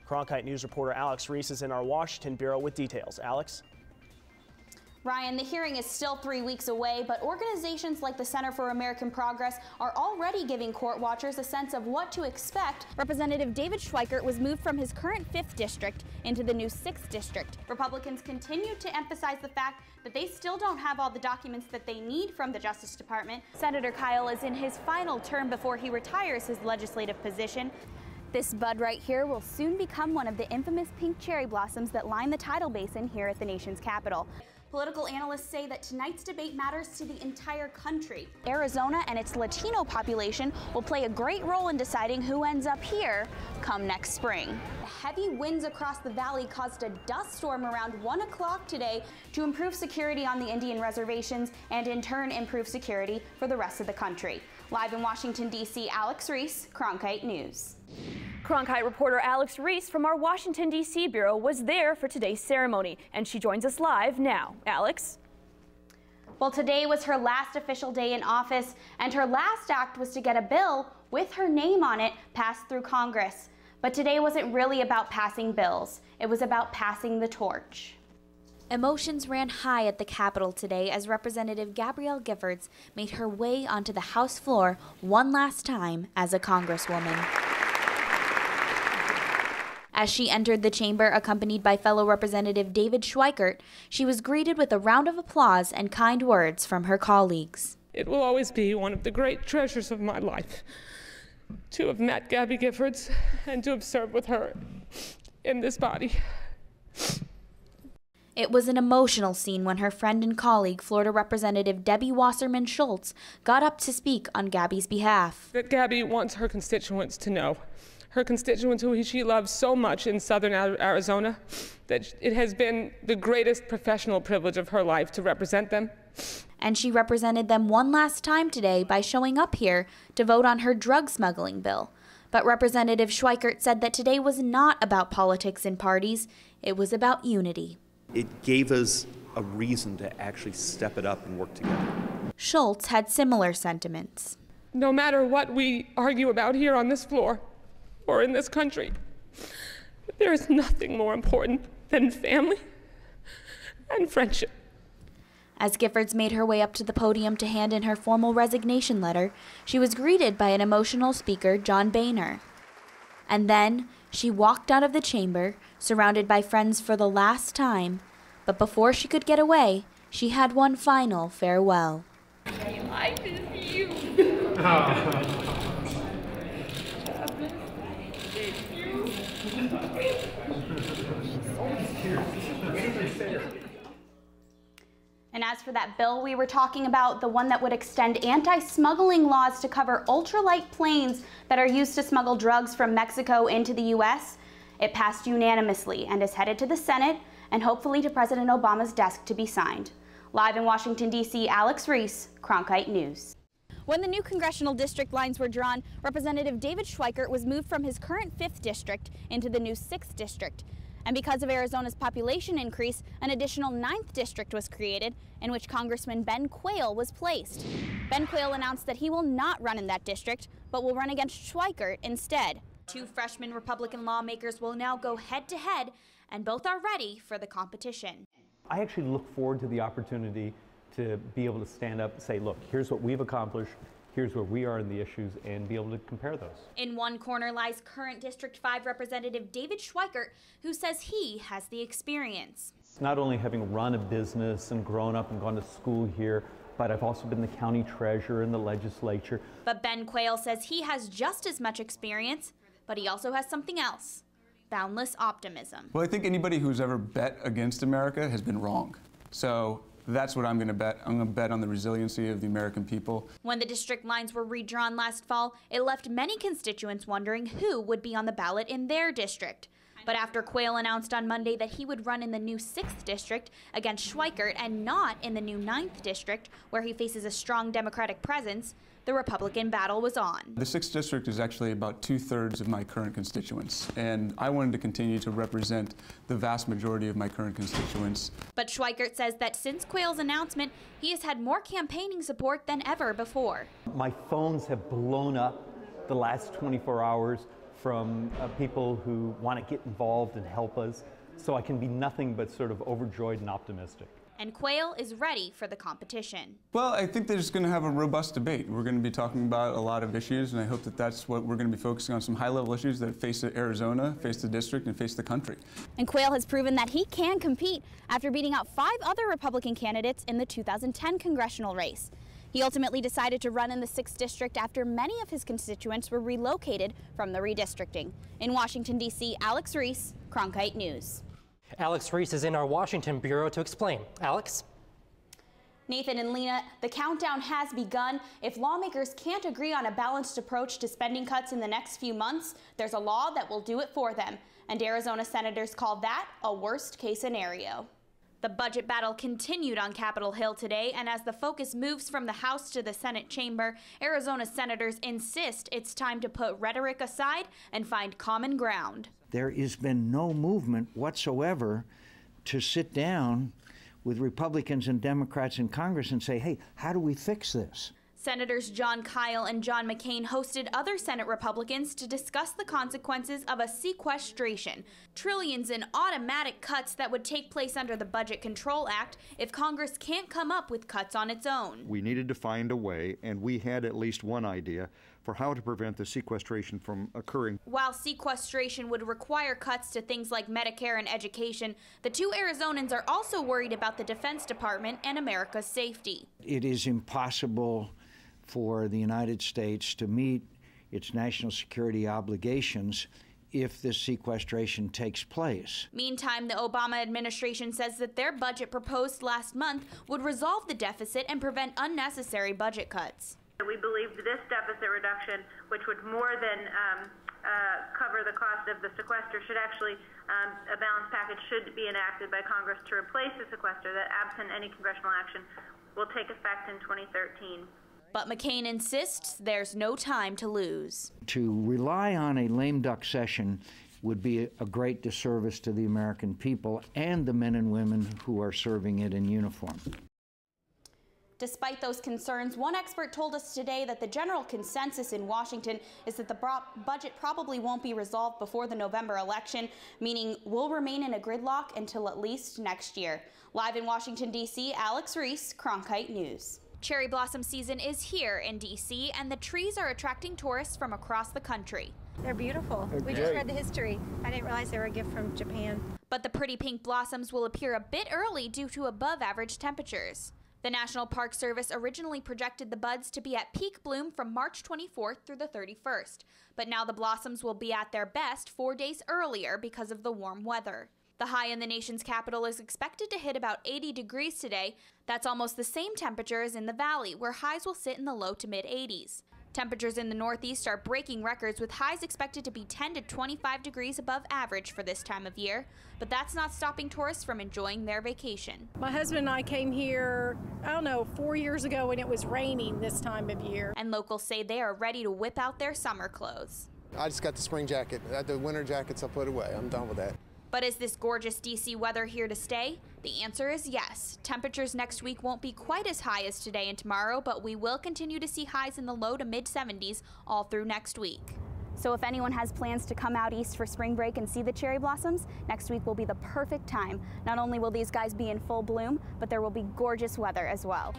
Cronkite News reporter Alex Reese is in our Washington bureau with details. Alex? Ryan, the hearing is still 3 weeks away, but organizations like the Center for American Progress are already giving court watchers a sense of what to expect. Representative David Schweikert was moved from his current 5th district into the new 6th district. Republicans continue to emphasize the fact that they still don't have all the documents that they need from the Justice Department. Senator Kyle is in his final term before he retires his legislative position. This bud right here will soon become one of the infamous pink cherry blossoms that line the tidal basin here at the nation's capital. Political analysts say that tonight's debate matters to the entire country. Arizona and its Latino population will play a great role in deciding who ends up here come next spring. Heavy winds across the valley caused a dust storm around 1 o'clock today to improve security on the Indian reservations and in turn improve security for the rest of the country. Live in Washington, D.C., Alex Reese, Cronkite News. Cronkite reporter Alex Reese from our Washington, D.C. bureau was there for today's ceremony, and she joins us live now. Alex? Well, today was her last official day in office, and her last act was to get a bill with her name on it passed through Congress. But today wasn't really about passing bills. It was about passing the torch. Emotions ran high at the Capitol today as Representative Gabrielle Giffords made her way onto the House floor one last time as a Congresswoman. As she entered the chamber accompanied by fellow Representative David Schweikert, she was greeted with a round of applause and kind words from her colleagues. It will always be one of the great treasures of my life to have met Gabby Giffords and to have served with her in this body. It was an emotional scene when her friend and colleague, Florida Representative Debbie Wasserman Schultz, got up to speak on Gabby's behalf. That Gabby wants her constituents to know, her constituents who she loves so much in southern Arizona, that it has been the greatest professional privilege of her life to represent them. And she represented them one last time today by showing up here to vote on her drug smuggling bill. But Representative Schweikert said that today was not about politics and parties, it was about unity. It gave us a reason to actually step it up and work together. Schultz had similar sentiments. No matter what we argue about here on this floor or in this country, there is nothing more important than family and friendship. As Giffords made her way up to the podium to hand in her formal resignation letter, she was greeted by an emotional speaker, John Boehner. And then she walked out of the chamber, surrounded by friends for the last time, but before she could get away, she had one final farewell. I miss you. And as for that bill we were talking about, the one that would extend anti-smuggling laws to cover ultralight planes that are used to smuggle drugs from Mexico into the U.S., it passed unanimously and is headed to the Senate and hopefully to President Obama's desk to be signed. Live in Washington, D.C., Alex Reese, Cronkite News. When the new congressional district lines were drawn, Representative David Schweikert was moved from his current 5th district into the new 6th district. And because of Arizona's population increase, an additional 9th district was created, in which Congressman Ben Quayle was placed. Ben Quayle announced that he will not run in that district, but will run against Schweikert instead. Two freshman Republican lawmakers will now go head-to-head, and both are ready for the competition. I actually look forward to the opportunity to be able to stand up and say, look, here's what we've accomplished, here's where we are in the issues, and be able to compare those. In one corner lies current District 5 Representative David Schweikert, who says he has the experience. Not only having run a business and grown up and gone to school here, but I've also been the county treasurer in the legislature. But Ben Quayle says he has just as much experience, but he also has something else: boundless optimism. Well, I think anybody who's ever bet against America has been wrong. So that's what I'm going to bet. I'm going to bet on the resiliency of the American people. When the district lines were redrawn last fall, it left many constituents wondering who would be on the ballot in their district. But after Quayle announced on Monday that he would run in the new 6th district against Schweikert and not in the new 9th district, where he faces a strong Democratic presence, the Republican battle was on. The 6th district is actually about 2/3 of my current constituents, and I wanted to continue to represent the vast majority of my current constituents. But Schweikert says that since Quayle's announcement, he has had more campaigning support than ever before. My phones have blown up the last 24 hours from people who want to get involved and help us. So I can be nothing but sort of overjoyed and optimistic. And Quayle is ready for the competition. Well, I think they're just going to have a robust debate. We're going to be talking about a lot of issues, and I hope that that's what we're going to be focusing on, some high-level issues that face Arizona, face the district, and face the country. And Quayle has proven that he can compete after beating out 5 other Republican candidates in the 2010 congressional race. He ultimately decided to run in the 6th district after many of his constituents were relocated from the redistricting. In Washington, D.C., Alex Reese, Cronkite News. Alex Reese is in our Washington bureau to explain. Alex? Nathan and Lena, the countdown has begun. If lawmakers can't agree on a balanced approach to spending cuts in the next few months, there's a law that will do it for them. And Arizona senators called that a worst-case scenario. The budget battle continued on Capitol Hill today, and as the focus moves from the House to the Senate chamber, Arizona senators insist it's time to put rhetoric aside and find common ground. There has been no movement whatsoever to sit down with Republicans and Democrats in Congress and say, hey, how do we fix this? Senators Jon Kyl and John McCain hosted other Senate Republicans to discuss the consequences of a sequestration, trillions in automatic cuts that would take place under the Budget Control Act if Congress can't come up with cuts on its own. We needed to find a way, and we had at least one idea for how to prevent the sequestration from occurring. While sequestration would require cuts to things like Medicare and education, the 2 Arizonans are also worried about the Defense Department and America's safety. It is impossible for the United States to meet its national security obligations if this sequestration takes place. Meantime, the Obama administration says that their budget proposed last month would resolve the deficit and prevent unnecessary budget cuts. We believe this deficit reduction, which would more than cover the cost of the sequester, should actually, a balanced package should be enacted by Congress to replace the sequester that, absent any congressional action, will take effect in 2013. But McCain insists there's no time to lose. To rely on a lame duck session would be a great disservice to the American people and the men and women who are serving it in uniform. Despite those concerns, one expert told us today that the general consensus in Washington is that the budget probably won't be resolved before the November election, meaning we'll remain in a gridlock until at least next year. Live in Washington, D.C., Alex Reese, Cronkite News. Cherry blossom season is here in D.C., and the trees are attracting tourists from across the country. They're beautiful. We just read the history. I didn't realize they were a gift from Japan. But the pretty pink blossoms will appear a bit early due to above-average temperatures. The National Park Service originally projected the buds to be at peak bloom from March 24th through the 31st, but now the blossoms will be at their best 4 days earlier because of the warm weather. The high in the nation's capital is expected to hit about 80 degrees today. That's almost the same temperature as in the valley, where highs will sit in the low to mid-80s. Temperatures in the Northeast are breaking records, with highs expected to be 10 to 25 degrees above average for this time of year. But that's not stopping tourists from enjoying their vacation. My husband and I came here, 4 years ago when it was raining this time of year. And locals say they are ready to whip out their summer clothes. I just got the spring jacket. The winter jackets I put away. I'm done with that. But is this gorgeous DC weather here to stay? The answer is yes. Temperatures next week won't be quite as high as today and tomorrow, but we will continue to see highs in the low to mid-70s all through next week. So if anyone has plans to come out east for spring break and see the cherry blossoms, next week will be the perfect time. Not only will these guys be in full bloom, but there will be gorgeous weather as well.